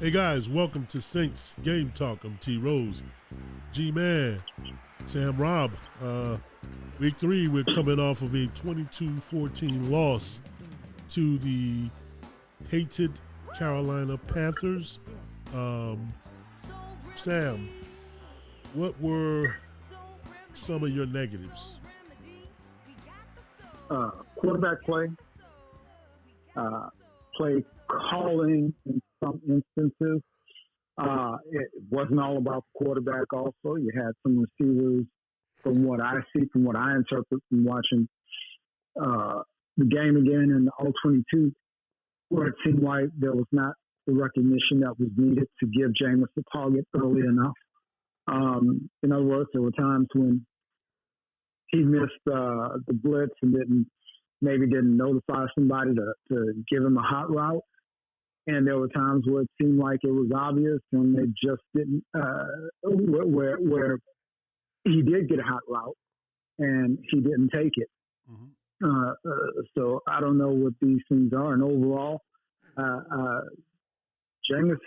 Hey guys, welcome to Saints Game Talk. I'm T Rose, G-Man, Sam Robb. Week 3, we're coming off of a 22-14 loss to the hated Carolina Panthers. Sam, what were some of your negatives? Quarterback play, play calling in some instances. It wasn't all about the quarterback also. You had some receivers, from what I see, from what I interpret from watching the game again in the All-22, where it seemed like there was not the recognition that was needed to give Jameis a target early enough. In other words, there were times when he missed the blitz and didn't notify somebody to give him a hot route. And there were times where it seemed like it was obvious and they just didn't, where he did get a hot route and he didn't take it. Mm-hmm. So I don't know what these things are. And overall, Jameis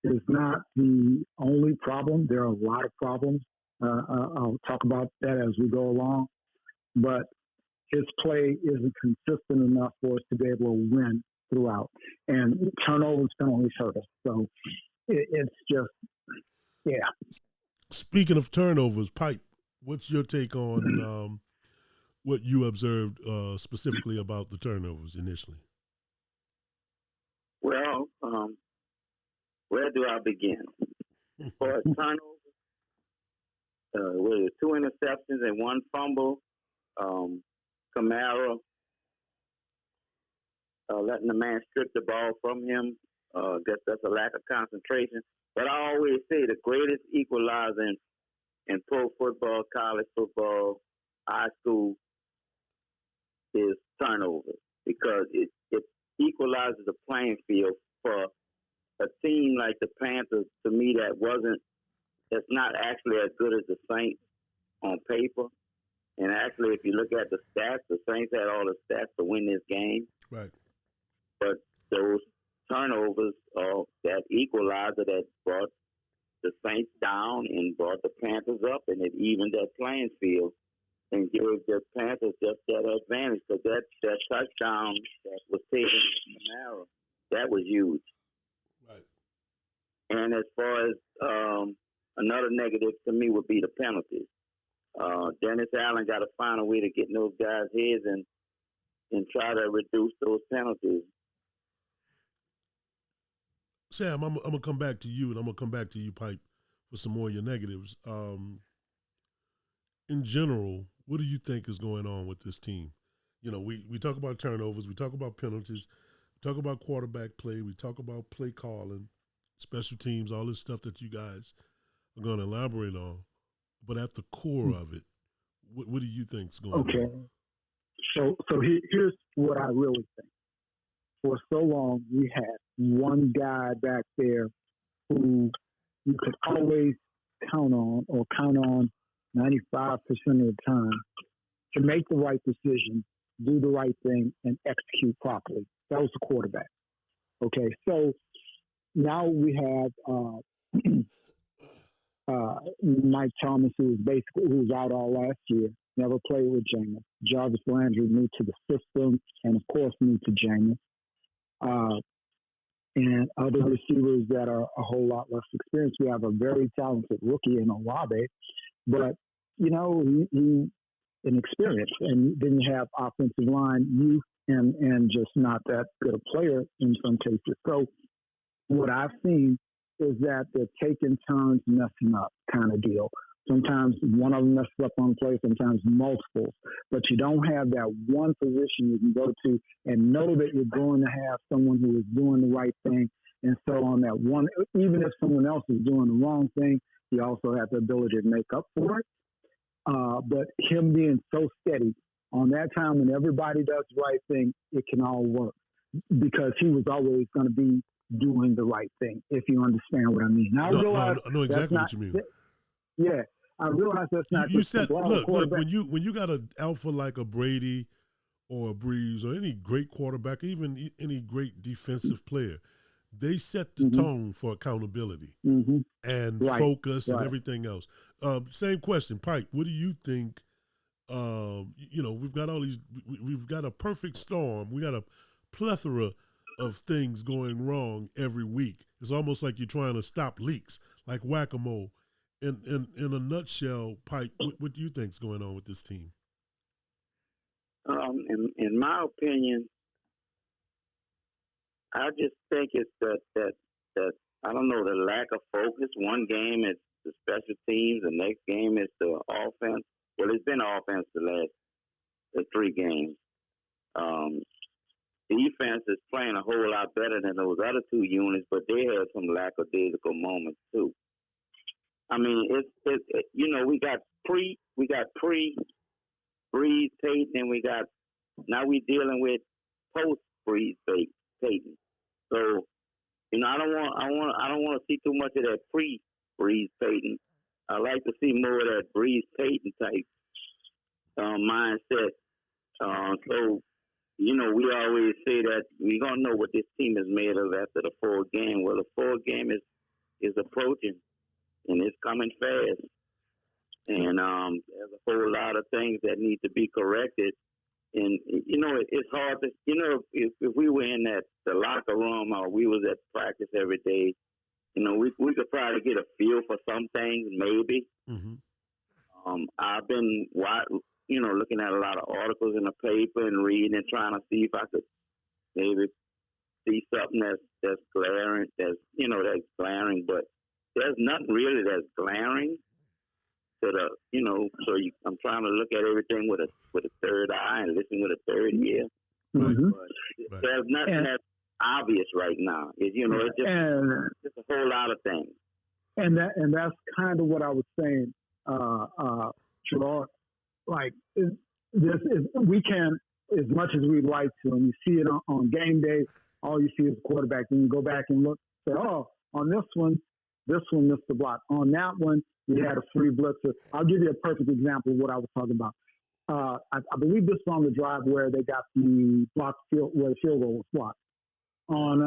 is not the only problem. There are a lot of problems. I'll talk about that as we go along. But his play isn't consistent enough for us to be able to win throughout. And turnovers penalties hurt us. So it's just, yeah. Speaking of turnovers, Pipe, what's your take on what you observed specifically about the turnovers initially? Well, where do I begin? For turnovers, with 2 interceptions and 1 fumble, Kamara letting the man strip the ball from him. Guess that's a lack of concentration. But I always say the greatest equalizer in pro football, college football, high school is turnovers, because it equalizes the playing field for a team like the Panthers. To me, that's not actually as good as the Saints on paper. And actually, if you look at the stats, the Saints had all the stats to win this game. Right. But those turnovers, that equalizer that brought the Saints down and brought the Panthers up, and it evened that playing field and gave the Panthers just that advantage. Because that touchdown that was taken from Kamara, that was huge. Right. And as far as another negative to me would be the penalties. Dennis Allen got to find a way to get in those guys' heads and try to reduce those penalties. Sam, I'm going to come back to you, and I'm going to come back to you, Pipe, for some more of your negatives. In general, what do you think is going on with this team? You know, we talk about turnovers, we talk about penalties, we talk about quarterback play, we talk about play calling, special teams, all this stuff that you guys are going to elaborate on. But at the core of it, what do you think is going on? Okay. So here's what I really think. For so long, we had one guy back there who you could always count on 95% of the time to make the right decision, do the right thing, and execute properly. That was the quarterback. Okay, so now we have Mike Thomas, who was out all last year, never played with Jameis. Jarvis Landry, new to the system, and of course new to Jameis. And other receivers that are a whole lot less experienced. We have a very talented rookie in Olave, but he inexperienced. And then you have offensive line youth and just not that good a player in some cases. So what I've seen is that they're taking turns messing up kind of deal. Sometimes one of them messes up on play, sometimes multiples. But you don't have that one position you can go to and know that you're going to have someone who is doing the right thing. And so on that one, even if someone else is doing the wrong thing, you also have the ability to make up for it. But him being so steady on that time when everybody does the right thing, it can all work. Because he was always going to be doing the right thing, if you understand what I mean. Now, I know exactly what you mean. Yeah. I realize that's not. You said, look. When you got an alpha like a Brady or a Breeze or any great quarterback, even any great defensive player, they set the Mm-hmm. tone for accountability Mm-hmm. and Right. focus and Right. everything else. Same question, Pike. What do you think? We've got all these. We've got a perfect storm. We got a plethora of things going wrong every week. It's almost like you're trying to stop leaks, like whack-a-mole. In a nutshell, Pike, what do you think's going on with this team? In my opinion, I just think it's that I don't know, the lack of focus. One game is the special teams, the next game is the offense. Well, it's been offense the 3 games. Defense is playing a whole lot better than those other 2 units, but they had some lackadaisical moments too. I mean, we got pre Breeze Payton, and now we're dealing with post Breeze Payton. So, I don't want to see too much of that pre Breeze Payton. I like to see more of that Breeze Payton type mindset. So, we always say that we're gonna know what this team is made of after the 4th game. Well, the 4th game is approaching, and it's coming fast. And there's a whole lot of things that need to be corrected. And it's hard to, if we were in the locker room or we was at practice every day, we could probably get a feel for some things, maybe. Mm-hmm. I've been looking at a lot of articles in the paper and reading and trying to see if I could maybe see something that's glaring, that's glaring, but there's nothing really that's glaring to I'm trying to look at everything with a third eye and listen with a third ear. Mm-hmm. But there's nothing that's obvious right now. It's just a whole lot of things. And that's kind of what I was saying, Gerard. Like, we can, as much as we'd like to, and you see it on game day, all you see is the quarterback. Then you go back and look, say, oh, on this one missed the block. On that one, we had a free blitzer. I'll give you a perfect example of what I was talking about. I believe this was on the drive where they got the field goal was blocked. On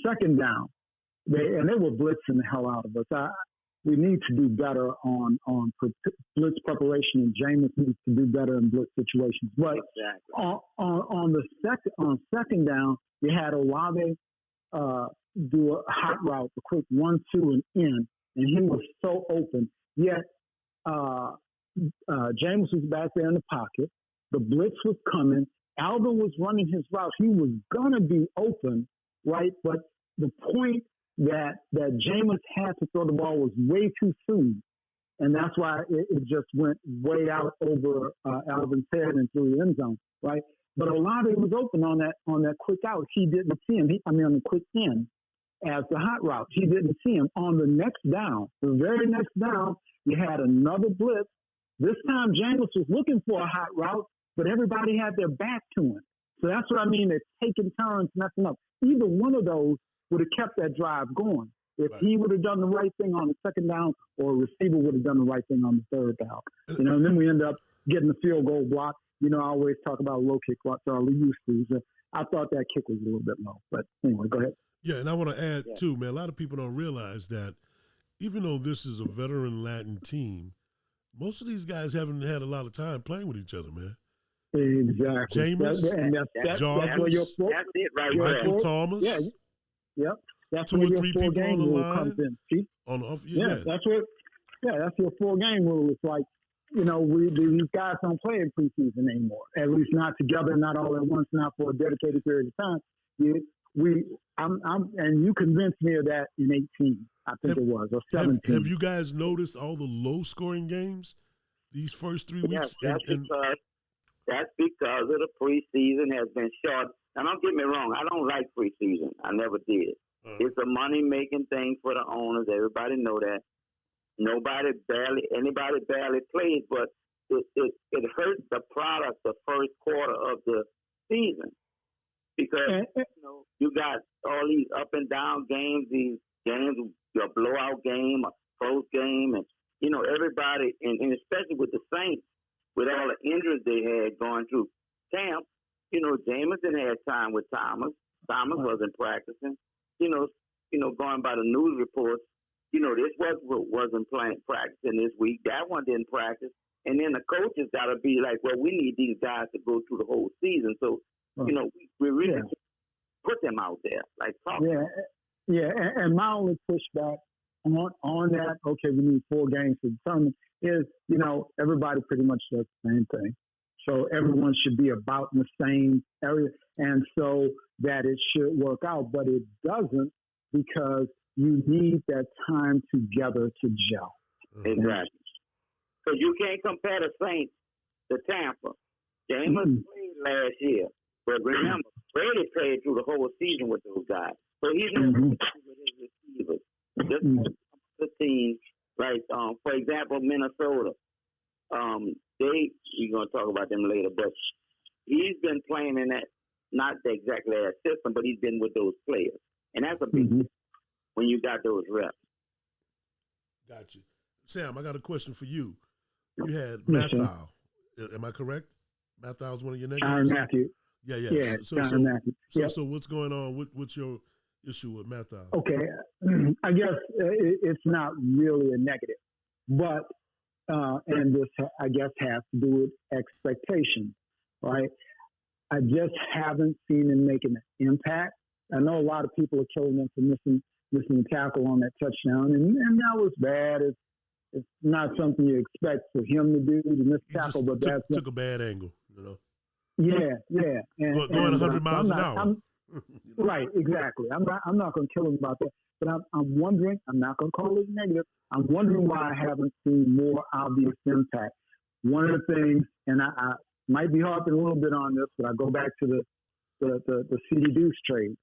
2nd down, they were blitzing the hell out of us. We need to do better on blitz preparation, and Jameis needs to do better in blitz situations. But exactly. on 2nd down, you had Olave do a hot route, a quick 1-2 and in, and he was so open. Yet Jameis was back there in the pocket. The blitz was coming. Alvin was running his route. He was gonna be open, right? But the point that Jameis had to throw the ball was way too soon. And that's why it just went way out over Alvin's head and through the end zone, right? But Olave was open on that quick out. He didn't see him. On the quick in as the hot route. He didn't see him. On the next down, the very next down, you had another blitz. This time Jameis was looking for a hot route, but everybody had their back to him. So that's what I mean. They're taking turns, messing up. Either one of those would have kept that drive going. If he would have done the right thing on the 2nd down, or a receiver would have done the right thing on the 3rd down. And then we end up getting the field goal block. I always talk about low kick like we used to. I thought that kick was a little bit low. But anyway, go ahead. Yeah, and I want to add, too, man, a lot of people don't realize that even though this is a veteran Latin team, most of these guys haven't had a lot of time playing with each other, man. Exactly. Jameis, Jarvis, that's it right Michael Thomas. Yeah. Yep. That's 2 where or your 3 people on the line. Comes in. See? That's that's your 4-game rule. It's like, these guys don't play in preseason anymore. At least not together, not all at once, not for a dedicated period of time. And you convinced me of that in 18, I think it was, or 17. Have you guys noticed all the low-scoring games these first 3 weeks? That's because of the preseason has been short. And don't get me wrong, I don't like preseason. I never did. It's a money-making thing for the owners. Everybody know that. Anybody barely plays, but it hurts the product the first quarter of the season because you got all these up and down games. These games, a blowout game, a close game, and everybody, and especially with the Saints, with all the injuries they had going through camp, Jameson had time with Thomas. Thomas wasn't practicing. You know, going by the news reports, this wasn't practicing this week. That one didn't practice. And then the coaches got to be like, well, we need these guys to go through the whole season. So, we really put them out there. Like, talk. Yeah. And my only pushback on that, okay, we need 4 games to determine, is, everybody pretty much does the same thing. So everyone should be about in the same area. And so that it should work out. But it doesn't, because you need that time together to gel. Exactly. So you can't compare the Saints to Tampa. James played last year. But remember, Brady played through the whole season with those guys. So he's not with his receivers. Just the teams, like, for example, Minnesota. We're going to talk about them later, but he's been playing in that, not exactly that system, but he's been with those players. And that's a big deal when you got those reps. Got you. Sam, I got a question for you. You had Mathau. Am I correct? Mathau is one of your negatives? Matthew. Yeah. So what's going on? What's your issue with Mathau? Okay. I guess it's not really a negative, but and this, I guess, has to do with expectation, right? I just haven't seen him making an impact. I know a lot of people are killing him for missing tackle on that touchdown, and that was bad. It's not something you expect for him to do, to miss tackle, but that took a bad angle, Yeah. And, going 100 miles an hour. Right, exactly. I'm not going to kill him about that. But I'm wondering, I'm not going to call it negative, I'm wondering why I haven't seen more obvious impact. One of the things, and I might be harping a little bit on this, but I go back to the CD Deuce trade.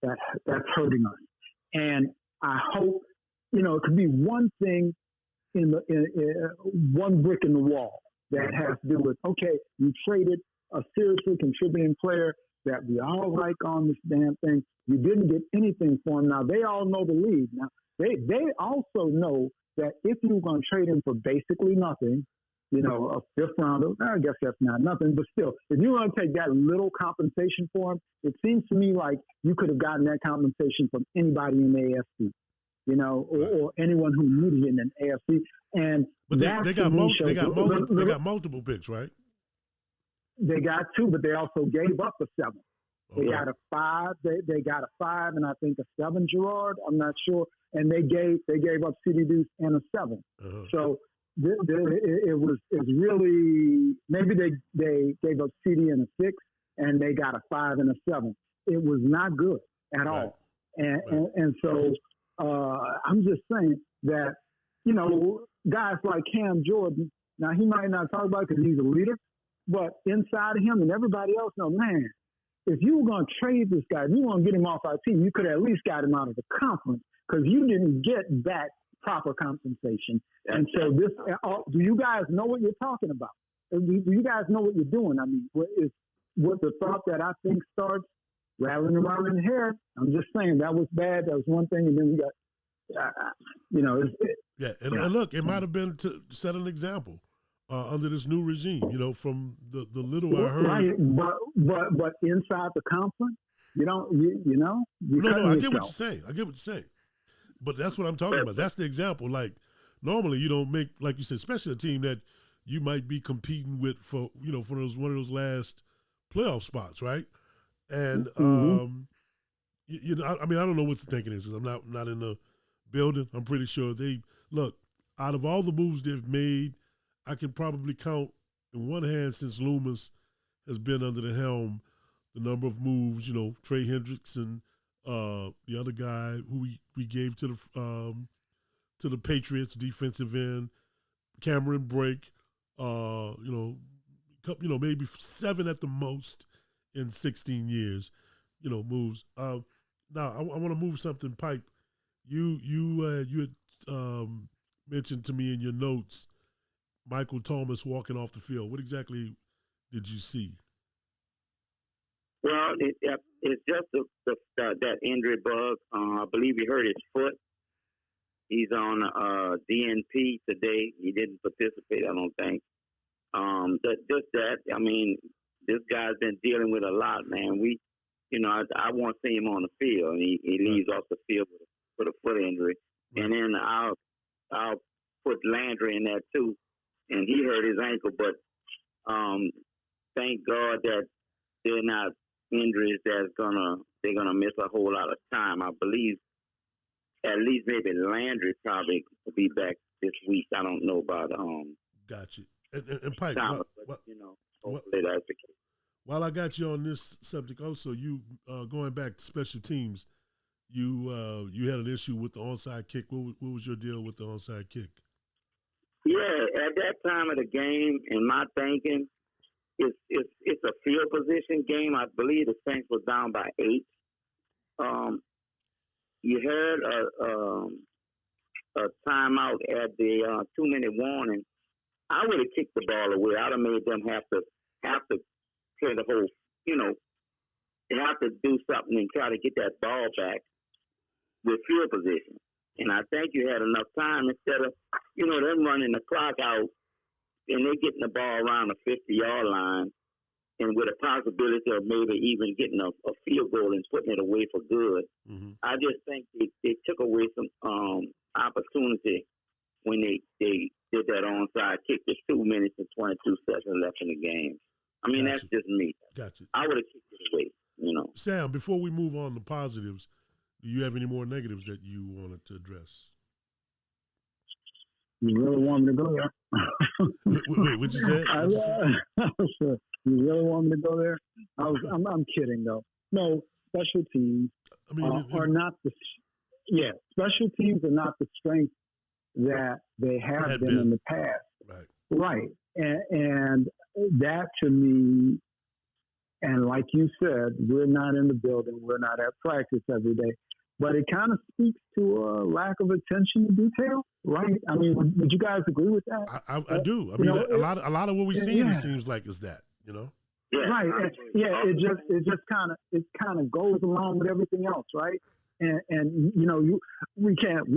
That's hurting us. And I hope, it could be one thing in one brick in the wall that has to do with, okay, you traded a seriously contributing player that we all like on this damn thing. You didn't get anything for him. Now, they all know the league. Now, they also know that if you were going to trade him for basically nothing, a fifth rounder, I guess that's not nothing, but still, if you want to take that little compensation for him, it seems to me like you could have gotten that compensation from anybody in the AFC, or anyone who needed it in the AFC. But they got multiple picks, right? They got 2, but they also gave up a 7. Okay. They got a 5. They got a 5 and I think a 7, Gerard. I'm not sure. And they gave up CD Deuce and a 7. So it was really, maybe they gave up CD and a 6 and they got a 5 and a 7. It was not good at all. And so I'm just saying that, guys like Cam Jordan, now he might not talk about it because he's a leader, but inside of him and everybody else know, man, if you were going to trade this guy, if you want to get him off our team, you could have at least got him out of the conference because you didn't get that proper compensation. And so do you guys know what you're talking about? Do you guys know what you're doing? I mean, what the thought that I think starts rattling around in the hair. I'm just saying that was bad. That was one thing. And then we got, And look, it might have been to set an example. Under this new regime, from the little I heard. Right, but inside the conference, No, I get what you're saying. But that's what I'm talking about. That's the example. Like, normally you don't make, like you said, especially a team that you might be competing with for, for one of those last playoff spots, right? And, I don't know what the thinking is because I'm not in the building. I'm pretty sure out of all the moves they've made, I can probably count in one hand since Loomis has been under the helm the number of moves, Trey Hendrickson, the other guy who we gave to the Patriots defensive end, Cameron Brake, maybe 7 at the most in 16 years, moves. Now I want to move something, Pipe. You had mentioned to me in your notes Michael Thomas walking off the field. What exactly did you see? Well, it's just that injury bug. I believe he hurt his foot. He's on DNP today. He didn't participate, I don't think. Just that. I mean, this guy's been dealing with a lot, man. I won't see him on the field, and he leaves off the field with a foot injury. Right. And then I'll put Landry in there too, and he hurt his ankle. But thank God that they're not injuries they're gonna miss a whole lot of time. I believe at least maybe Landry probably will be back this week. I don't know about Gotcha. And Pike, Thomas, but, hopefully that's the case. While I got you on this subject, also you going back to special teams, you had an issue with the onside kick. What was your deal with the onside kick? Yeah, at that time of the game, in my thinking, it's a field position game. I believe the Saints were down by 8. You had a timeout at the 2-minute warning. I would have kicked the ball away. I'd have made them have to play the whole, they have to do something and try to get that ball back with field position. And I think you had enough time instead of, them running the clock out and they getting the ball around the 50-yard line and with a possibility of maybe even getting a field goal and putting it away for good. Mm-hmm. I just think they took away some opportunity when they did that onside kick. There's 2 minutes and 22 seconds left in the game. I mean, That's just me. Gotcha. I would have kicked it away, Sam, before we move on to positives, do you have any more negatives that you wanted to address? You really want me to go there? Wait, what you said? You really want me to go there? I'm kidding, though. No, special teams are not special teams are not the strength that they have been in the past. Right. And that to me, and like you said, we're not in the building, we're not at practice every day, but it kind of speaks to a lack of attention to detail, right? I mean, would you guys agree with that? I do. I mean, a lot of what we see, it seems like is that, Yeah, right. It just kind of goes along with everything else, right? And we can't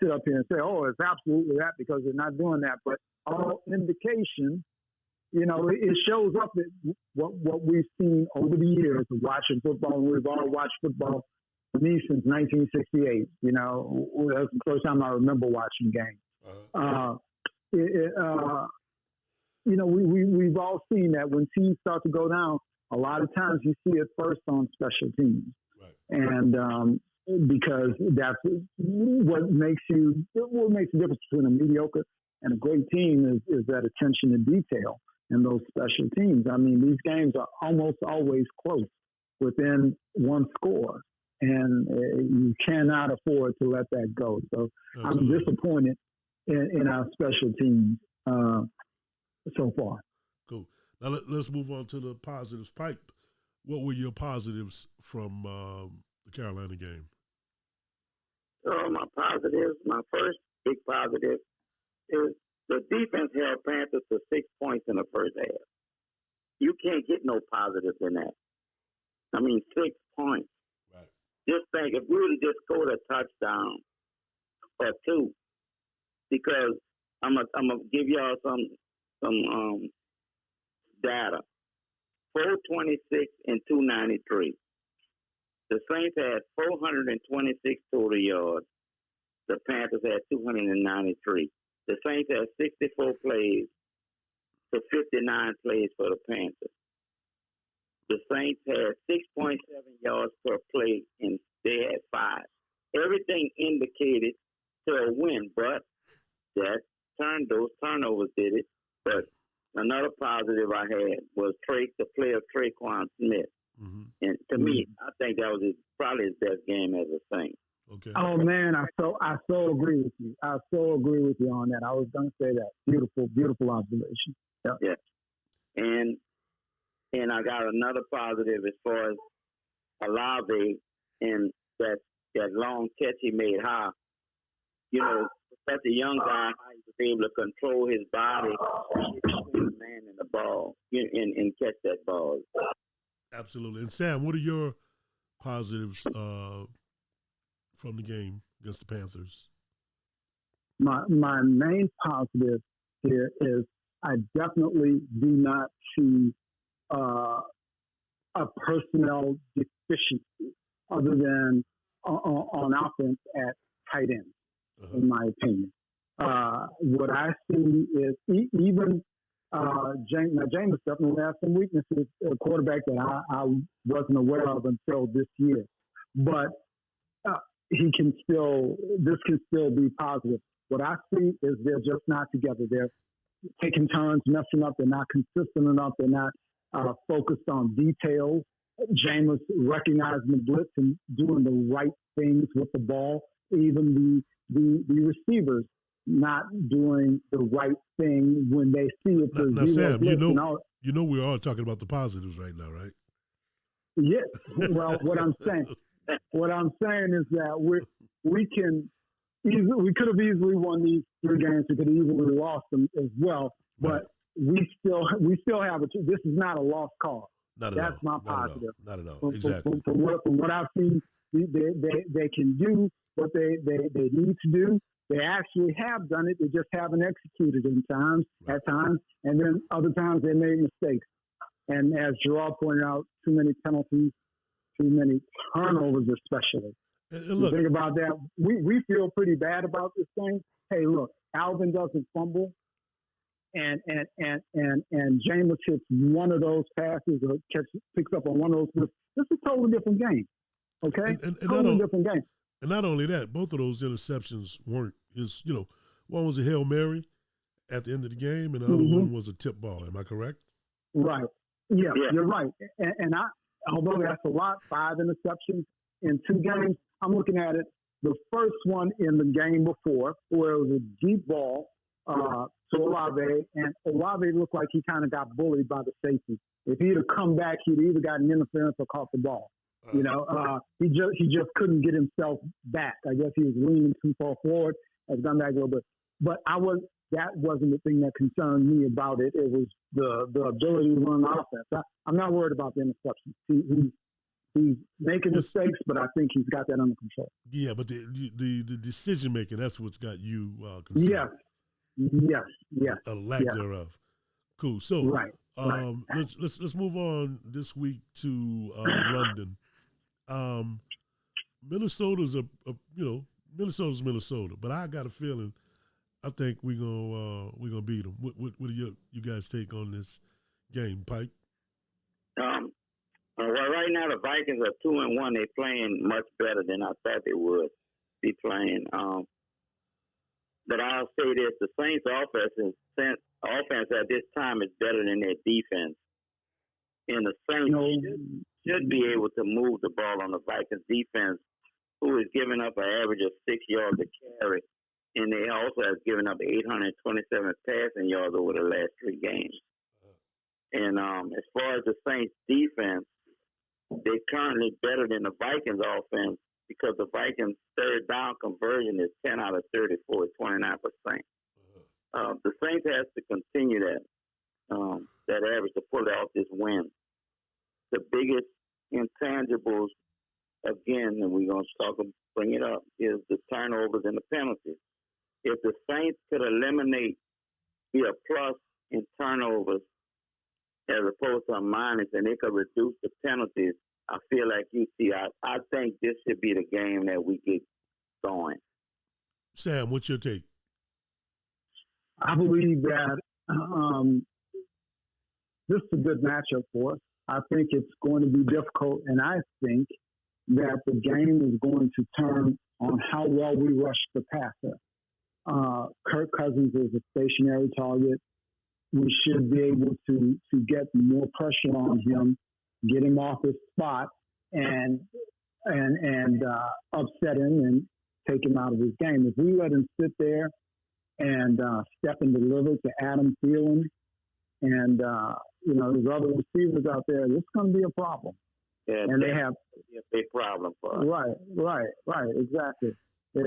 sit up here and say, oh, it's absolutely that because they're not doing that. But all indication, it shows up at what we've seen over the years of watching football. And we've all watched football for me since 1968. That's the first time I remember watching games. We've all seen that when teams start to go down, a lot of times you see it first on special teams. Right. And because that's what makes the difference between a mediocre and a great team is that attention to detail and those special teams. I mean, these games are almost always close within one score, and you cannot afford to let that go. So absolutely. I'm disappointed in our special teams so far. Cool. Now let's move on to the positives. Pipe, what were your positives from the Carolina game? My first big positive is the defense held Panthers to 6 points in the first half. You can't get no positive in that. I mean, 6 points. Right. Just think, if we would have just scored a touchdown or two, because I'm gonna give y'all some data. 426 and 293. The Saints had 426 total yards. The Panthers had 293. The Saints had 64 plays to 59 plays for the Panthers. The Saints had 6.7 yards per play, and they had 5. Everything indicated to a win, but those turnovers did it. But another positive I had was the play of Traquan Smith. Mm-hmm. And to me, I think that was probably his best game as a Saint. Okay. Oh man, I so agree with you. I so agree with you on that. I was going to say that. Beautiful observation. Yep. Yeah. And I got another positive as far as Olave and that long catch he made high. Such a young guy, he was able to control his body, the man in the ball, and catch that ball. Absolutely. And Sam, what are your positives from the game against the Panthers? My main positive here is I definitely do not see a personnel deficiency other than on offense at tight end, in my opinion. What I see is even Jameis definitely has some weaknesses at quarterback that I wasn't aware of until this year. But this can still be positive. What I see is they're just not together. They're taking turns messing up. They're not consistent enough. They're not focused on details. Jameis recognizing the blitz and doing the right things with the ball. Even the receivers not doing the right thing when they see it. Now Sam, you know we're all talking about the positives right now, right? Yes. Well, what I'm saying is that we could have easily won these 3 games. We could have easily lost them as well. But we still have this is not a lost cause. That's my positive. Not at all. Exactly. From what I've seen, they can do what they need to do. They actually have done it. They just haven't executed at times, and then other times they made mistakes. And as Gerard pointed out, too many penalties, too many turnovers, especially. And look, you think about that. We feel pretty bad about this thing. Hey, look, Alvin doesn't fumble, and Jameis hits one of those passes or picks up on one of those. This is a totally different game. Okay, totally different game. And not only that, both of those interceptions weren't his. One was a Hail Mary at the end of the game, and the other one was a tip ball. Am I correct? Right. Yeah, you're right. And although that's a lot, 5 interceptions in 2 games, I'm looking at it. The first one in the game before, where it was a deep ball to Olave, and Olave looked like he kind of got bullied by the safety. If he'd have come back, he'd either gotten interference or caught the ball. He just couldn't get himself back. I guess he was leaning too far forward. Has gone back a little bit. But that wasn't the thing that concerned me about it. It was the ability to run offense. I'm not worried about the interceptions. He's making mistakes, but I think he's got that under control. Yeah, but the decision making, that's what's got you concerned. Yes. A lack thereof. Cool. So right. Let's move on this week to London. Minnesota's Minnesota's Minnesota, but I got a feeling I think we're gonna beat them. What do you guys take on this game, Pike? Well, right now the Vikings are 2-1. They're playing much better than I thought they would be playing. But I'll say this: the Saints' offense at this time is better than their defense, and the Saints should be able to move the ball on the Vikings defense, who is giving up an average of 6 yards a carry, and they also have given up 827 passing yards over the last 3 games. And as far as the Saints' defense, they're currently better than the Vikings' offense because the Vikings' third down conversion is 10 out of 34, 29%. The Saints has to continue that average to pull out this win. The biggest intangibles, again, and we're going to bring it up, is the turnovers and the penalties. If the Saints could be a plus in turnovers as opposed to a minus, and they could reduce the penalties, I feel like I think this should be the game that we get going. Sam, what's your take? I believe that this is a good matchup for us. I think it's going to be difficult, and I think that the game is going to turn on how well we rush the passer. Kirk Cousins is a stationary target. We should be able to get more pressure on him, get him off his spot, and upset him and take him out of his game. If we let him sit there and step and deliver to Adam Thielen and there's other receivers out there, this is going to be a problem. Yeah, and they have a big problem for us. Right, exactly. But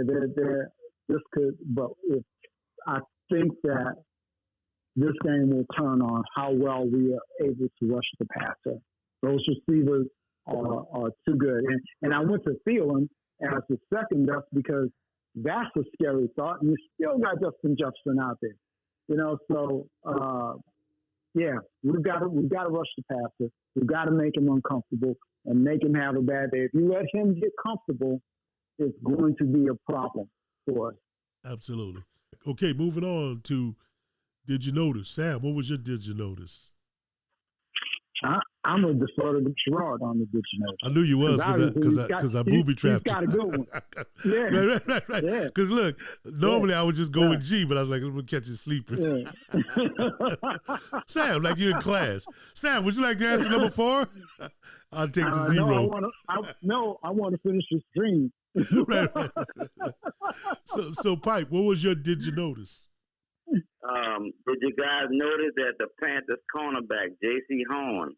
I think that this game will turn on how well we are able to rush the passer. Those receivers are too good. And I went to Thielen as the second best because that's a scary thought. And you still got Justin Jefferson out there. So yeah, we've got to rush the passer. We've got to make him uncomfortable and make him have a bad day. If you let him get comfortable, it's going to be a problem for us. Absolutely. Okay, moving on to Did You Notice? Sam, what was your Did You Notice? I'm going to defer to Gerard on the Did You Notice. I knew you was because I booby trapped you. He's got a good one. Yeah. Right. Because look, normally I would just go with G, but I was like, I'm going to catch you sleeping. Yeah. Sam, like you in class. Sam, would you like to answer number 4? I'll take the 0. I want to finish this dream. right. So Pipe, what was your Did You Notice? Did you guys notice that the Panthers cornerback, J.C. Horn,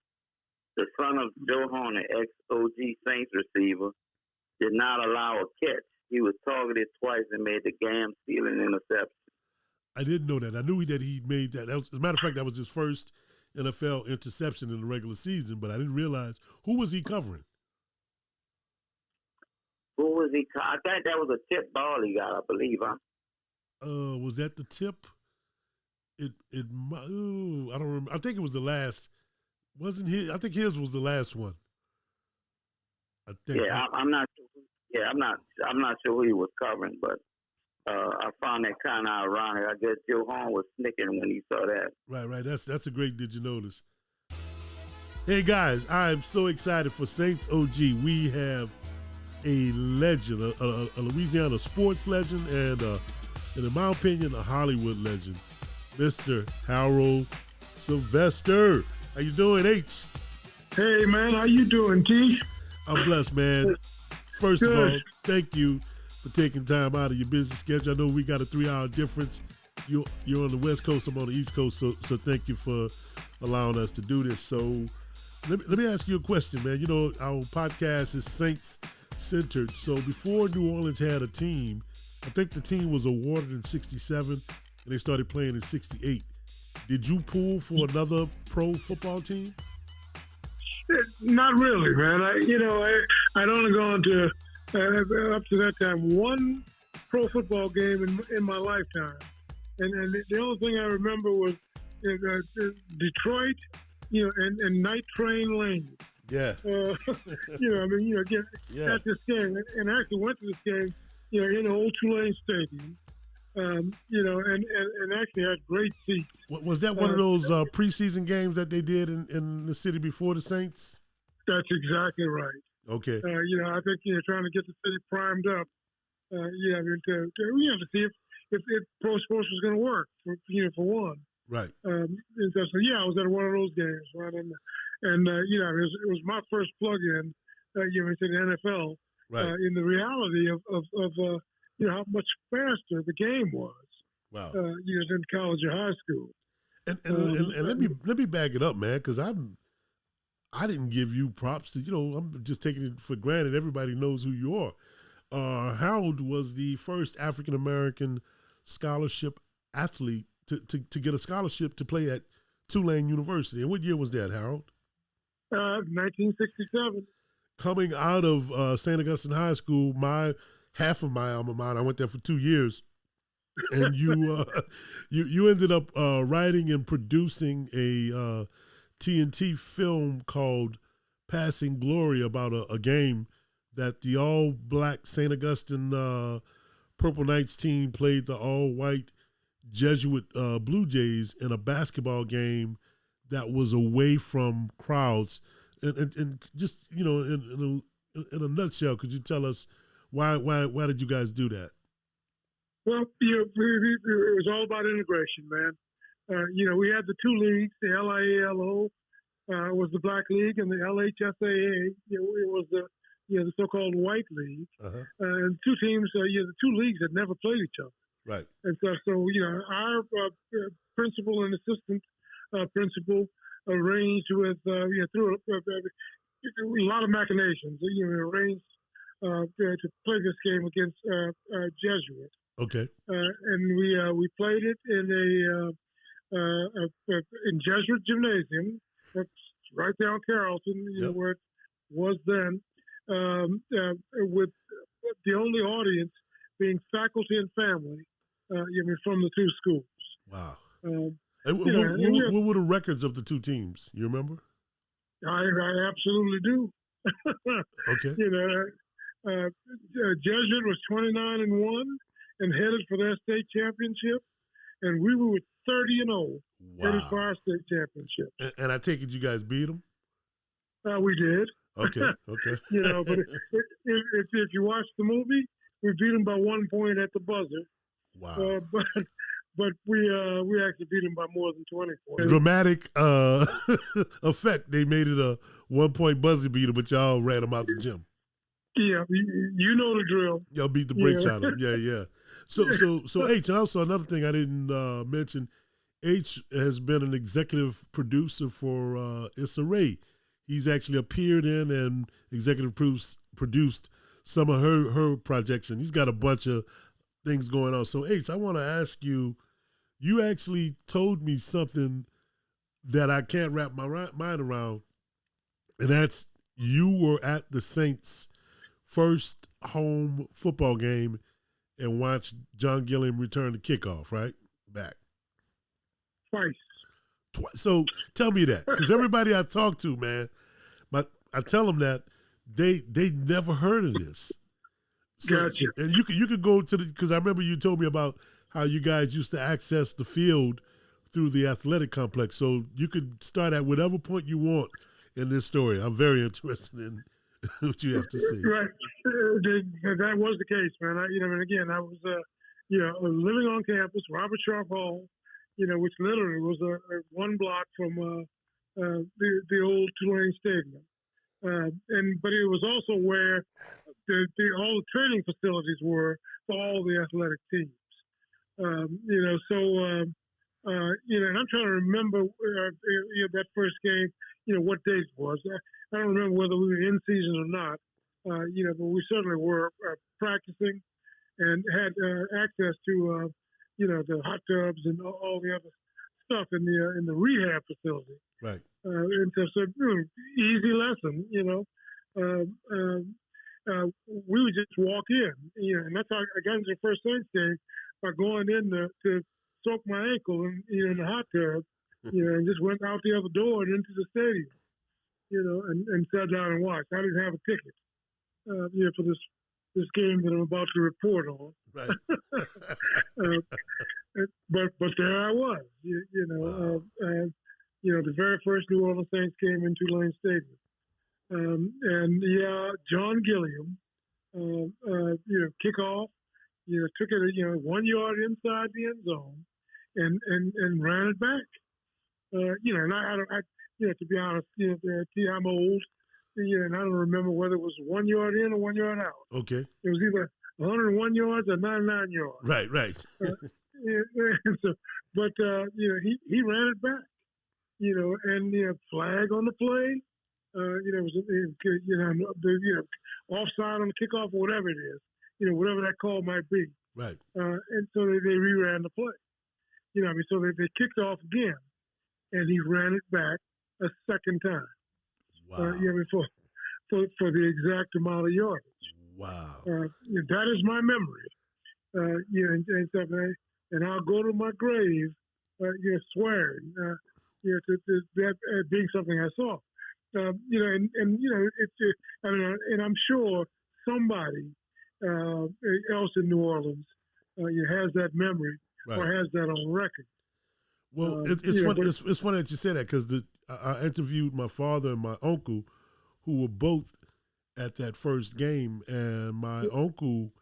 the son of Joe Horn, an ex-OG Saints receiver, did not allow a catch? He was targeted twice and made the game-stealing interception. I didn't know that. I knew that he made that. As a matter of fact, that was his first NFL interception in the regular season, but I didn't realize. Who was he covering? Who was he? I think that was a tip ball he got, I believe, huh? Was that the tip? I don't remember. I think it was the last. Wasn't his? I think his was the last one. I think. Yeah, I'm not. Yeah, I'm not sure who he was covering, but I found that kind of ironic. I guess Joe Horn was snicking when he saw that. Right. That's a great Did You Notice? Hey guys, I'm so excited for Saints OG. We have a legend, a Louisiana sports legend, and in my opinion, a Hollywood legend, Mr. Harold Sylvester. How you doing, H? Hey, man. How you doing, T? I'm blessed, man. First of all, thank you for taking time out of your busy schedule. I know we got a 3-hour difference. You're on the West Coast, I'm on the East Coast, so thank you for allowing us to do this. So let me ask you a question, man. You know, our podcast is Saints-centered. So before New Orleans had a team, I think the team was awarded in 67, and they started playing in 68. Did you pull for another pro football team? Not really, man. I'd only gone to, up to that time, one pro football game in my lifetime. And the only thing I remember was Detroit, and Night Train Lane. Yeah. At this game. And I actually went to this game, in the old Tulane Stadium. And actually had great seats. Was that one of those preseason games that they did in the city before the Saints? That's exactly right. Okay. I think trying to get the city primed up. To see if pro sports was going to work for one. Right. I was at one of those games, right? And it was my first plug-in, into the NFL. Right. In the reality of how much faster the game was. Wow. In college or high school. And let me back it up, man, because I didn't give you props to, I'm just taking it for granted. Everybody knows who you are. Harold was the first African-American scholarship athlete to get a scholarship to play at Tulane University. And what year was that, Harold? 1967. Coming out of St. Augustine High School, half of my alma mater, I went there for 2 years, and you ended up writing and producing a TNT film called Passing Glory about a game that the all-black St. Augustine Purple Knights team played the all-white Jesuit Blue Jays in a basketball game that was away from crowds. And just, in a nutshell, could you tell us why did you guys do that? Well, it was all about integration, man. We had the two leagues. The LIALO was the Black League, and the LHSAA, it was the so-called White League. Uh-huh. And two teams, the two leagues had never played each other. Right. And so our principal and assistant principal arranged with through a lot of machinations. Arranged to play this game against Jesuit. Okay. And we played it in Jesuit Gymnasium, that's right there on Carrollton, where it was then, with the only audience being faculty and family, from the two schools. Wow. And what were the records of the two teams? You remember? I absolutely do. Okay. Jesuit was 29-1 and headed for their state championship, and we were 30-0 headed for our state championship. And I take it you guys beat them? We did. Okay. But if you watch the movie, we beat them by 1 point at the buzzer. Wow. But we actually beat them by more than 20 points. Dramatic effect. They made it a 1 point buzzer beater, but y'all ran them out the gym. Yeah, you know the drill. Y'all beat the brakes out of them. Yeah. So H, and also another thing I didn't mention, H has been an executive producer for Issa Rae. He's actually appeared in and executive produced some of her projects, and he's got a bunch of things going on. So H, I want to ask you, you actually told me something that I can't wrap my mind around, and that's you were at the Saints' first home football game and watched John Gilliam return the kickoff, right? Back. Twice. So tell me that, because everybody I talk to, man, I tell them that they never heard of this. So, gotcha. And you could go to because I remember you told me about how you guys used to access the field through the athletic complex. So you could start at whatever point you want in this story. I'm very interested in what you have to say. Right, that was the case, man. I was living on campus, Robert Sharp Hall, which literally was a 1 block from the old Tulane Stadium, but it was also where all the training facilities were for all the athletic teams. And I'm trying to remember that first game, what date it was. I don't remember whether we were in season or not, but we certainly were practicing and had access to, the hot tubs and all the other stuff in the rehab facility. Right. And so easy lesson, we would just walk in, and that's how I got into the first Saints game, by going in to soak my ankle in the hot tub, and just went out the other door and into the stadium, and sat down and watched. I didn't have a ticket, for this game that I'm about to report on. Right. But there I was, Wow. The very first New Orleans Saints game in Tulane Stadium. John Gilliam, kickoff, took it, 1 yard inside the end zone and ran it back. And to be honest, I'm old, and I don't remember whether it was 1 yard in or 1 yard out. Okay. It was either 101 yards or 99 yards. Right. He ran it back, and flag on the play. It was offside on the kickoff or whatever it is, whatever that call might be. Right. And so they reran the play. So they kicked off again, and he ran it back a second time. Wow. For the exact amount of yardage. Wow. That is my memory. And I'll go to my grave, swearing, to that being something I saw. And I'm sure somebody else in New Orleans has that memory, right, or has that on record. Well, it's funny. It's funny that you say that, because I interviewed my father and my uncle, who were both at that first game, and my uncle,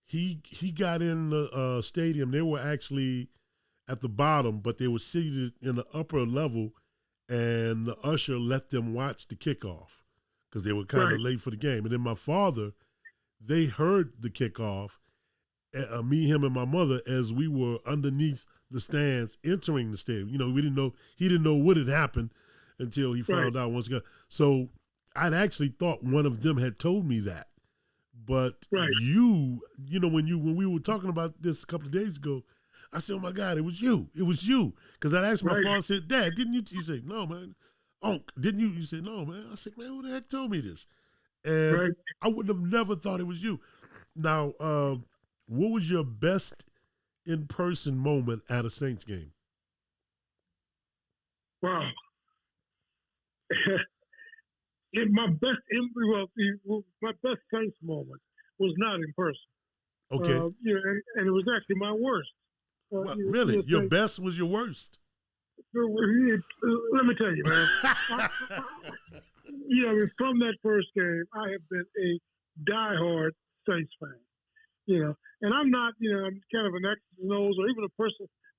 he got in the stadium. They were actually at the bottom, but they were seated in the upper level, and the usher let them watch the kickoff because they were kind of late for the game. And then my father, they heard the kickoff, me, him, and my mother, as we were underneath the stands entering the stadium. He didn't know what had happened until he found out once again. So I'd actually thought one of them had told me that. But when we were talking about this a couple of days ago, I said, "Oh my God, it was you! It was you!" Because I asked my father, I said, "Dad, didn't you?" He said, "No, man." "Unc, didn't you?" He said, "No, man." I said, "Man, who the heck told me this?" And I would have never thought it was you. Now, what was your best in-person moment at a Saints game? Wow. My best Saints moment was not in person. Okay. And it was actually my worst. Well, really? Your best was your worst? Let me tell you, man. From that first game, I have been a diehard Saints fan. And I'm not, I'm kind of an X's and O's or even a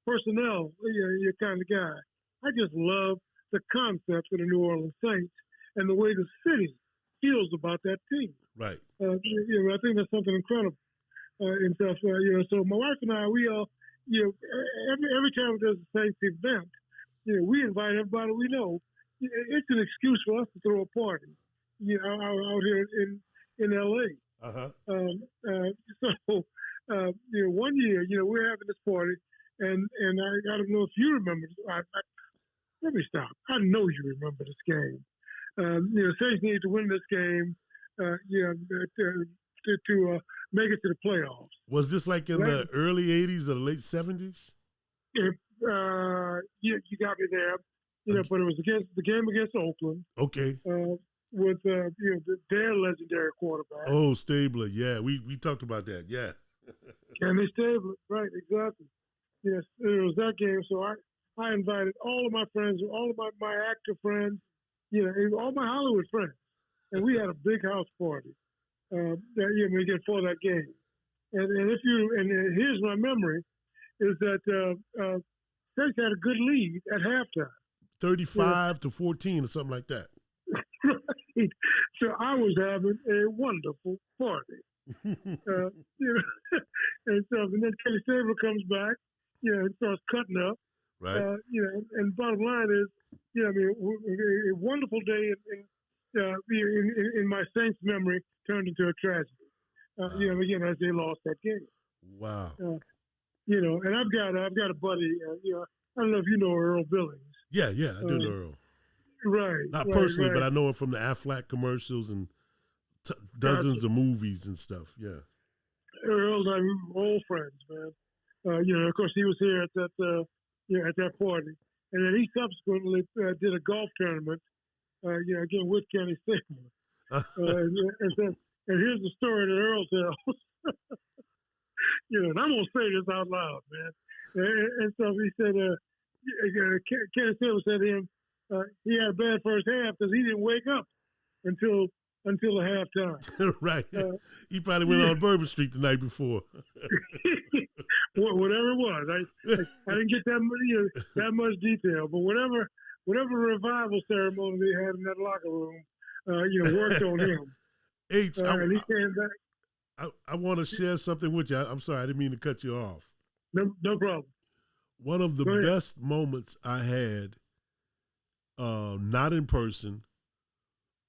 personnel, you're kind of guy. I just love the concept of the New Orleans Saints and the way the city feels about that team. Right. I think that's something incredible and stuff. So my wife and I, we all, every time there's a Saints event, we invite everybody we know. It's an excuse for us to throw a party, out here in L.A. Uh-huh. One year, we're having this party, and I don't know if you remember. Let me stop. I know you remember this game. Saints need to win this game, to make it to the playoffs. Was this like in the early '80s or the late '70s? You got me there. But it was the game against Oakland. Okay. With their legendary quarterback. Oh, Stabler. Yeah, we talked about that. Yeah. Kenny Stabler. Right. Exactly. Yes, it was that game. So I invited all of my friends, all of my actor friends, all my Hollywood friends, and we had a big house party. For that game. And here's my memory, is that Saints had a good lead at halftime. 35-14 or something like that. Right. So I was having a wonderful party. And then Kenny Stabler comes back, and starts cutting up. Right. And bottom line is, a wonderful day in my Saints memory turned into a tragedy. Again, as they lost that game. Wow. And I've got a buddy. I don't know if you know Earl Billings. Yeah, I do know Earl. Right. Not personally, but I know him from the Aflac commercials and dozens of movies and stuff. Yeah. Earl's old friends, man. Of course, he was here at that party, and then he subsequently did a golf tournament. Again with Kenny Stabler. And here's the story that Earl tells. And I'm gonna say this out loud, man. And so he said, Kenny Stabler said to him, he had a bad first half because he didn't wake up until the halftime. Right. He probably went on Bourbon Street the night before. Whatever it was, I didn't get that much detail, but whatever revival ceremony they had in that locker room, worked on him. H, and he came back. I want to share something with you. I'm sorry, I didn't mean to cut you off. No problem. One of the best moments I had, not in person,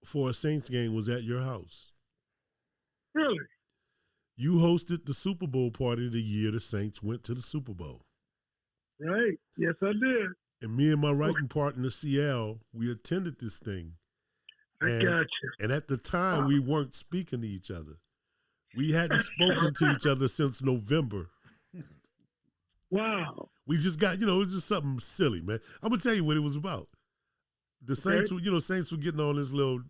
for a Saints game was at your house. Really? You hosted the Super Bowl party the year the Saints went to the Super Bowl. Right. Yes, I did. And me and my writing partner, CL, we attended this thing. I got you. And at the time, we weren't speaking to each other. We hadn't spoken to each other since November. Wow. We just got, it was just something silly, man. I'm going to tell you what it was about. The Saints, Saints were getting on this little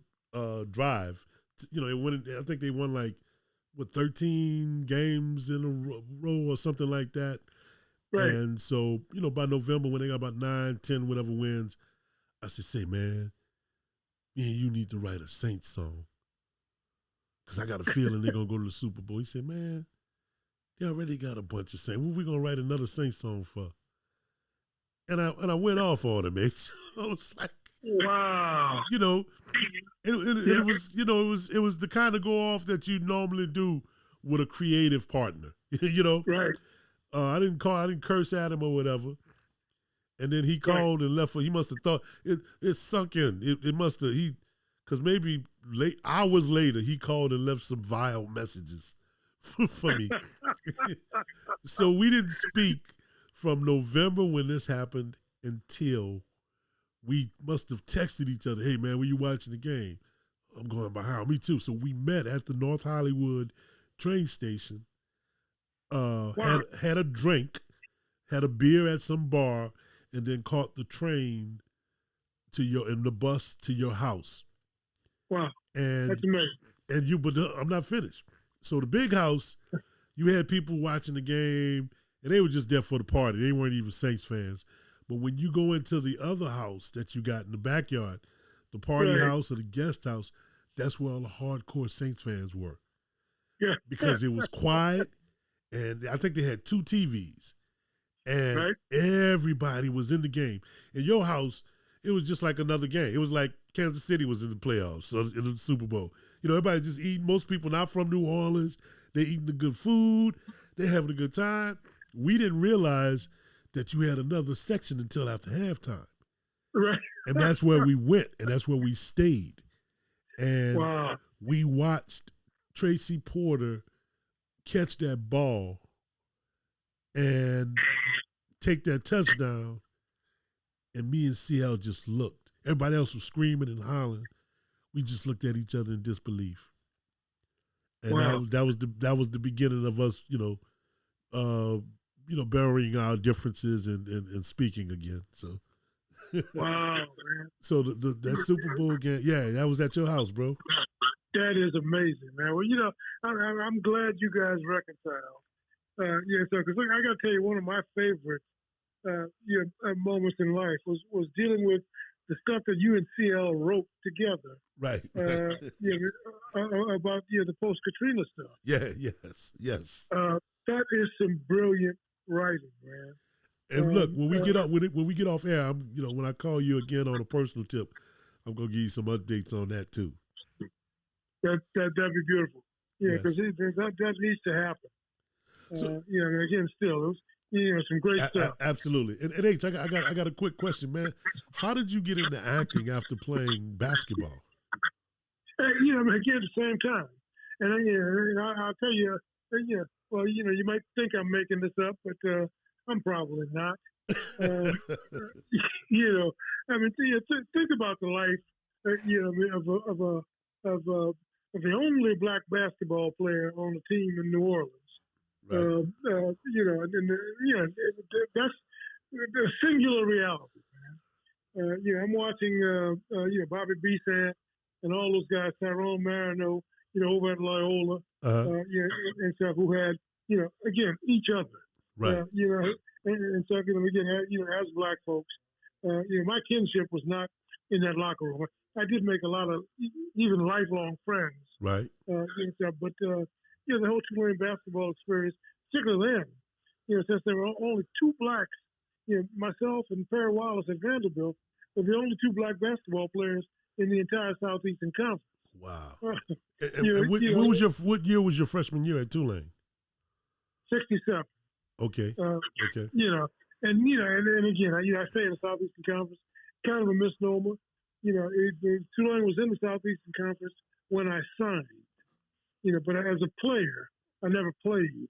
drive. I think they won 13 games in a row or something like that. Right. And so, by November when they got about 9, 10, whatever wins, I said, say, man, you need to write a Saints song. Because I got a feeling they're going to go to the Super Bowl. He said, man, they already got a bunch of Saints. What are we going to write another Saints song for? And I went off on him, mate. I was like, wow. It was the kind of go off that you normally do with a creative partner. Right. I didn't curse at him or whatever. And then he called and left. He must have thought it sunk in. It must have because maybe hours later he called and left some vile messages for me. So we didn't speak from November when this happened until we must have texted each other. Hey man, were you watching the game? I'm going behind. Me too. So we met at the North Hollywood train station. Had a drink, had a beer at some bar, and then caught the train in the bus to your house. Wow, and that's amazing. But I'm not finished. So the big house, you had people watching the game, and they were just there for the party. They weren't even Saints fans. But when you go into the other house that you got in the backyard, the party house or the guest house, that's where all the hardcore Saints fans were. Yeah. Because it was quiet, and I think they had 2 TVs, and everybody was in the game. In your house, it was just like another game. It was like Kansas City was in the playoffs, so in the Super Bowl. You know, everybody just eating. Most people not from New Orleans. They eating the good food. They having a good time. We didn't realize that you had another section until after halftime. Right. And that's where we went, and that's where we stayed. And we watched Tracy Porter catch that ball and take that touchdown, and me and CL just looked. Everybody else was screaming and hollering. We just looked at each other in disbelief. And that was the beginning of us, burying our differences and speaking again. So wow, man. So that Super Bowl game, that was at your house, bro. That is amazing, man. Well, I'm glad you guys reconciled. So because I got to tell you, one of my favorite moments in life was dealing with the stuff that you and CL wrote together. Right. About the post-Katrina stuff. Yeah. Yes. That is some brilliant writing, man. And look, when we get off air, when I call you again on a personal tip, I'm gonna give you some updates on that too. That'd be beautiful. Yeah, because that needs to happen. Again, still, it was some great stuff. Absolutely. And H, I got a quick question, man. How did you get into acting after playing basketball? Again, at the same time, and I'll tell you, you might think I'm making this up, but I'm probably not. Think about the life, of the only black basketball player on the team in New Orleans. Right. That's the singular reality, man. I'm watching, Bobby Beesan and all those guys, Tyrone Marino, over at Loyola, and stuff, who had, again, each other. Right. And so, again, as black folks, my kinship was not in that locker room. I did make a lot of even lifelong friends. Right. But the whole Tulane basketball experience, particularly then, since there were only 2 blacks, myself and Perry Wallace at Vanderbilt were the only 2 black basketball players in the entire Southeastern Conference. Wow. What year was your freshman year at Tulane? 67. Okay. Okay. And again, I say in the Southeastern Conference, kind of a misnomer. Tulane was in the Southeastern Conference when I signed. But as a player, I never played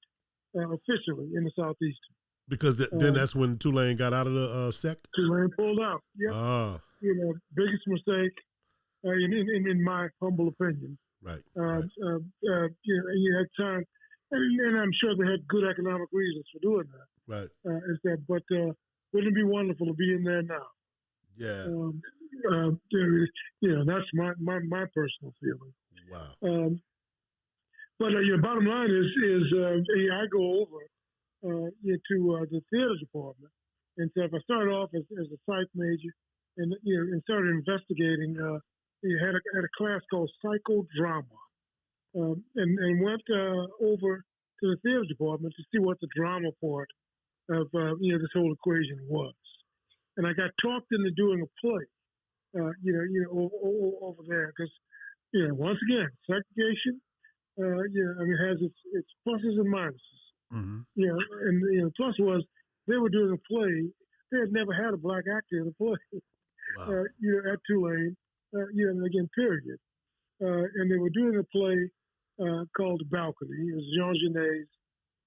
officially in the Southeastern. Because then that's when Tulane got out of the SEC? Tulane pulled out. Yeah. Biggest mistake, in my humble opinion. Right. You had time, and I'm sure they had good economic reasons for doing that. Right. But wouldn't it be wonderful to be in there now? Yeah. That's my personal feeling. Wow. But bottom line is I go over to the theater department, and so if I started off as a psych major, and started investigating. Had a class called psychodrama, and went over to the theater department to see what the drama part of this whole equation was, and I got talked into doing a play, over there because once again segregation, has its pluses and minuses. Mm-hmm. And plus was they were doing a play. They had never had a black actor in a play. Wow. At Tulane. Again, period. And they were doing a play called The Balcony. It was Jean Genet's,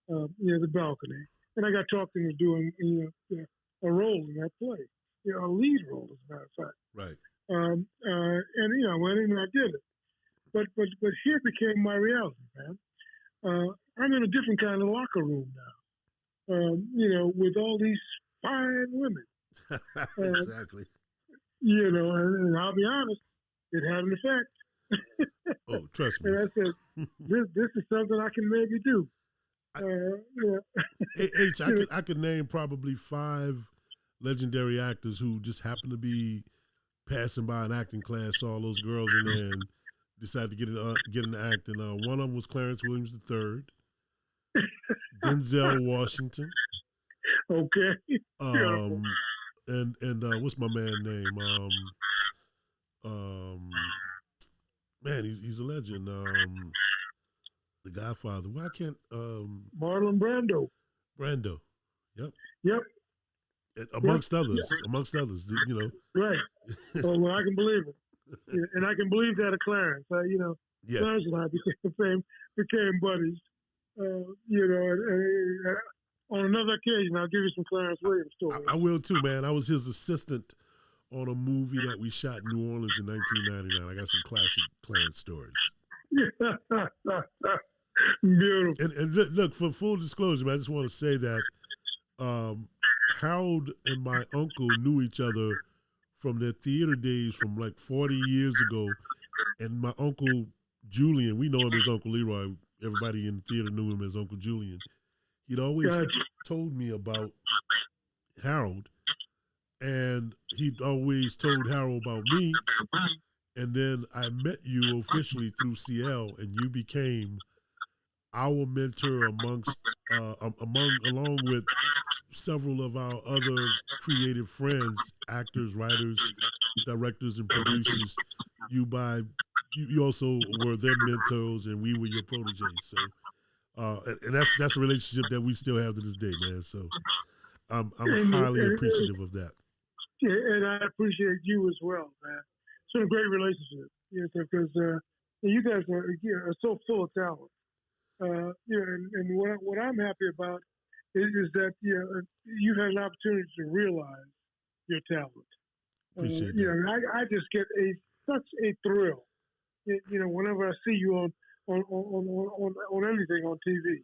The Balcony. And I got talked into doing, a role in that play, a lead role, as a matter of fact. Right. And I went in and I did it. But here became my reality, man. I'm in a different kind of locker room now, with all these fine women. Exactly. and I'll be honest, it had an effect. Oh, trust me. And I said, this is something I can maybe do. I could name probably 5 legendary actors who just happened to be passing by an acting class, saw all those girls in there, and decided to get into acting. One of them was Clarence Williams III, Denzel Washington. Okay. And what's my man name? Man, he's a legend. The Godfather. Why can't Marlon Brando. Brando. Yep. Amongst others, Right. Oh, well, I can believe it, and I can believe that of Clarence. Yeah. Clarence and I became buddies. And on another occasion, I'll give you some Clarence Williams stories. I will too, man. I was his assistant on a movie that we shot in New Orleans in 1999. I got some classic Clarence stories. Beautiful. And look, for full disclosure, man, I just want to say that Harold and my uncle knew each other from their theater days from like 40 years ago. And my uncle Julian, we know him as Uncle Leroy. Everybody in the theater knew him as Uncle Julian. He'd always told me about Harold, and he'd always told Harold about me. And then I met you officially through CL, and you became our mentor along with several of our other creative friends, actors, writers, directors, and producers. You also were their mentors, and we were your proteges. So, and that's a relationship that we still have to this day, man. So, I'm highly appreciative of that. Yeah, and I appreciate you as well, man. It's been a great relationship, because you guys are so full of talent. And what I'm happy about is that you've had an opportunity to realize your talent. Appreciate that. I just get such a thrill, whenever I see you on anything on TV.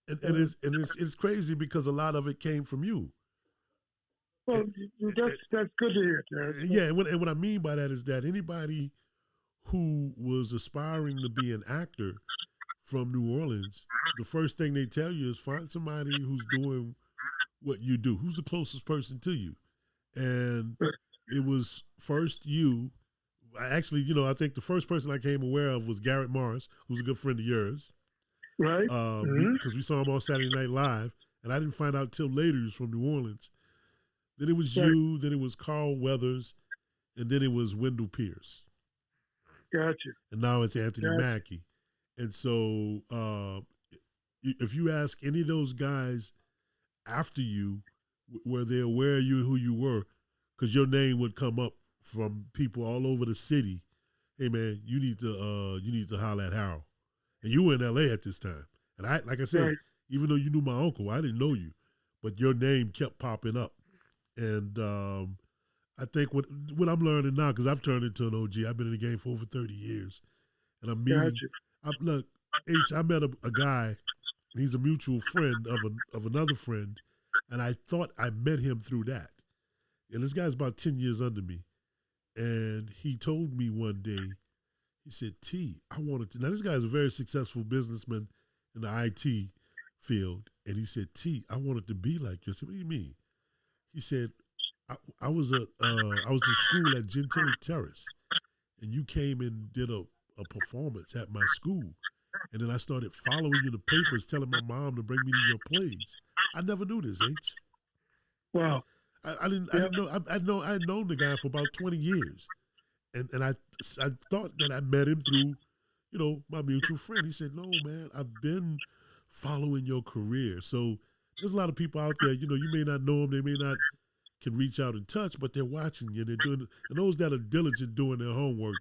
And it's crazy because a lot of it came from you. Well, that's good to hear, Terrence. Yeah, and what I mean by that is that anybody who was aspiring to be an actor from New Orleans, the first thing they tell you is find somebody who's doing what you do. Who's the closest person to you? And it was first you. Actually, I think the first person I came aware of was Garrett Morris, who's a good friend of yours. Right. Because we saw him on Saturday Night Live, and I didn't find out till later he was from New Orleans. Then it was you, then it was Carl Weathers, and then it was Wendell Pierce. Gotcha. And now it's Anthony Mackie. And so if you ask any of those guys after you, were they aware of you and who you were, because your name would come up from people all over the city. Hey man, you need to holler at Harold. And you were in LA at this time. And like I said, even though you knew my uncle, I didn't know you, but your name kept popping up. And I think what I'm learning now, because I've turned into an OG, I've been in the game for over 30 years, and I'm meeting. Look, I met a guy, and he's a mutual friend of another friend, and I thought I met him through that. And this guy's about 10 years under me, and he told me one day, he said, T, I wanted to. Now this guy's a very successful businessman in the IT field, and he said, T, I wanted to be like you. I said, what do you mean? He said, I was in school at Gentilly Terrace, and you came and did a performance at my school, and then I started following you in the papers, telling my mom to bring me to your plays. I never knew this, H. Wow. I didn't know. I had known the guy for about 20 years, and I thought that I met him through, my mutual friend. He said, no, man, I've been following your career. So there's a lot of people out there, you may not know them, they may not can reach out and touch, but they're watching you, and they're doing. And those that are diligent doing their homework,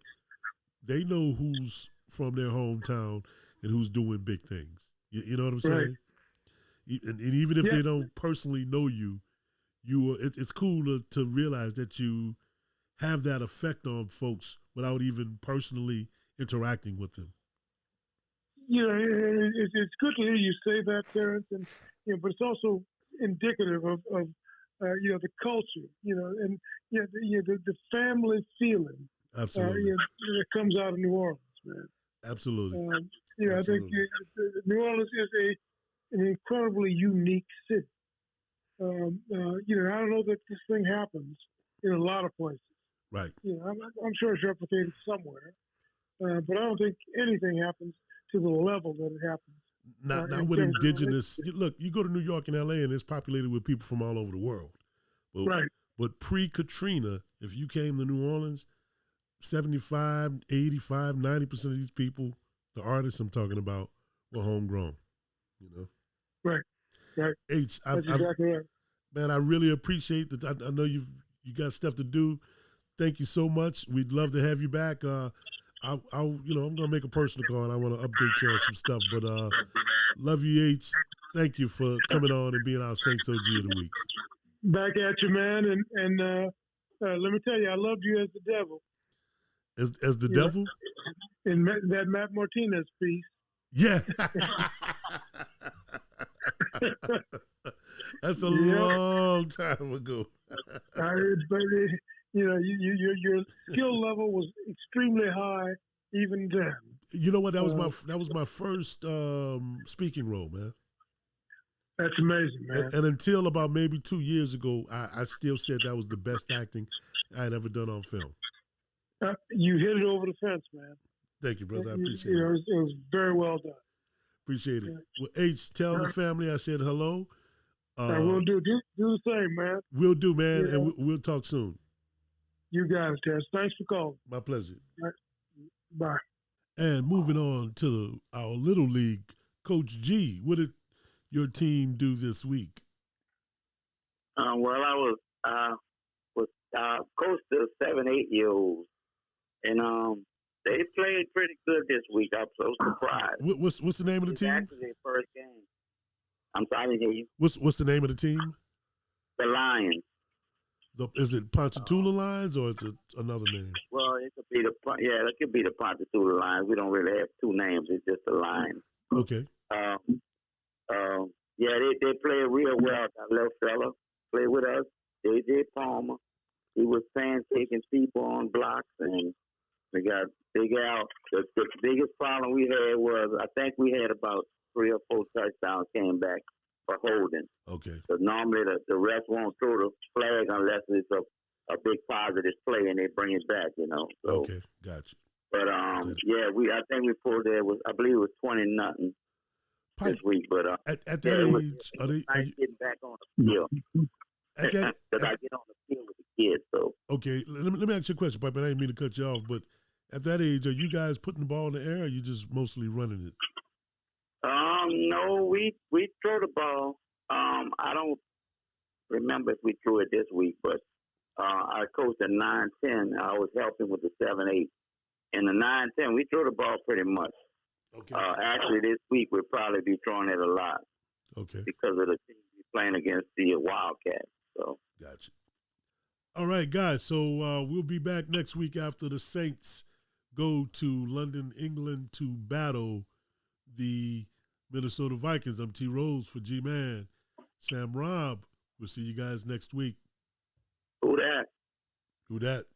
they know who's from their hometown and who's doing big things. You know what I'm saying? Right. And even if they don't personally know you, it's cool to realize that you have that effect on folks without even personally interacting with them. It's good to hear you say that, Terrence, and but it's also indicative of the culture, and the family feeling, Absolutely. that comes out of New Orleans, man. Absolutely. I think New Orleans is an incredibly unique city. I don't know that this thing happens in a lot of places. Right. I'm sure it's replicated somewhere, but I don't think anything happens to the level that it happens. Not with indigenous. Look, you go to New York and L.A. and it's populated with people from all over the world. But, right. But pre-Katrina, if you came to New Orleans, 75, 85, 90% of these people, the artists I'm talking about, were homegrown. Right. H, That's exactly right. Man, I really appreciate that. I know you got stuff to do. Thank you so much. We'd love to have you back. I'm gonna make a personal call and I want to update you on some stuff. But love you, H. Thank you for coming on and being our Saints OG of the week. Back at you, man. And let me tell you, I loved you as the devil. As the devil? In that Matt Martinez piece. Yeah. That's a long time ago. Your skill level was extremely high even then. You know what? That was my first speaking role, man. That's amazing, man. And until about maybe 2 years ago, I still said that was the best acting I had ever done on film. You hit it over the fence, man. Thank you, brother. I appreciate it. It was very well done. Appreciate it. Well, H, tell the family I said hello. I will do the same, man. We'll do, man, and we'll talk soon. You guys, Tess. Thanks for calling. My pleasure. Right. Bye. And moving on to our Little League, Coach G, what did your team do this week? I was coached the 7-8-year-olds, and they played pretty good this week. I'm so surprised. What's the name of the team? Actually, their first game. I'm sorry, I didn't hear you. What's the name of the team? The Lions. Is it Ponchatoula Lions or is it another name? Well, it could be the Ponchatoula Lions. We don't really have two names. It's just the Lions. Okay. They played real well. That little fella played with us, J.J. Palmer. He was pancaking people on blocks, and we got Big Al. The biggest problem we had was I think we had about 3 or 4 touchdowns came back for holding. Okay. So normally the refs won't throw the flag unless it's a big positive play and they bring it back, So, okay, gotcha. But I think we pulled there I believe it was 20-0 this week. But at that age, are they getting back on the field? Because I get on the field with the kids. So okay, let me ask you a question, Pipe. I didn't mean to cut you off, but at that age, are you guys putting the ball in the air, or are you just mostly running it? No, we throw the ball. I don't remember if we threw it this week, but I coached at 9-10. I was helping with the 7-8. In the 9-10, we throw the ball pretty much. Okay. Actually, this week we'll probably be throwing it a lot. Okay. Because of the team we're playing against the Wildcats. So. Gotcha. All right, guys. So we'll be back next week after the Saints go to London, England to battle the Minnesota Vikings. I'm T. Rose for G-Man. Sam Robb. We'll see you guys next week. Who that? Who that?